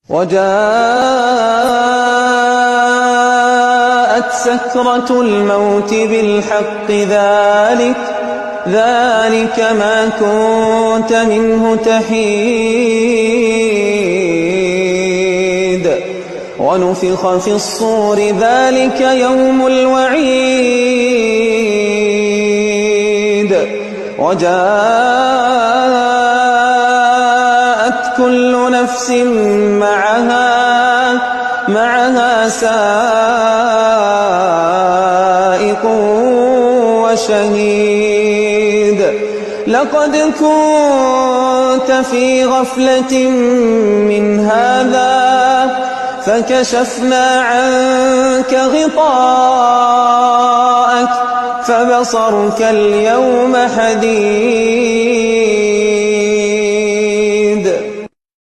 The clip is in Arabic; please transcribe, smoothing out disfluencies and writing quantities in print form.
وجاءت سكرة الموت بالحق ذلك ما كنت منه تحيد ونفخ في الصور ذلك يوم الوعيد وجاءت كل نفس معها سائق وشهيد لقد كنت في غفلة من هذا فكشفنا عنك غطاءك فبصرك اليوم حديد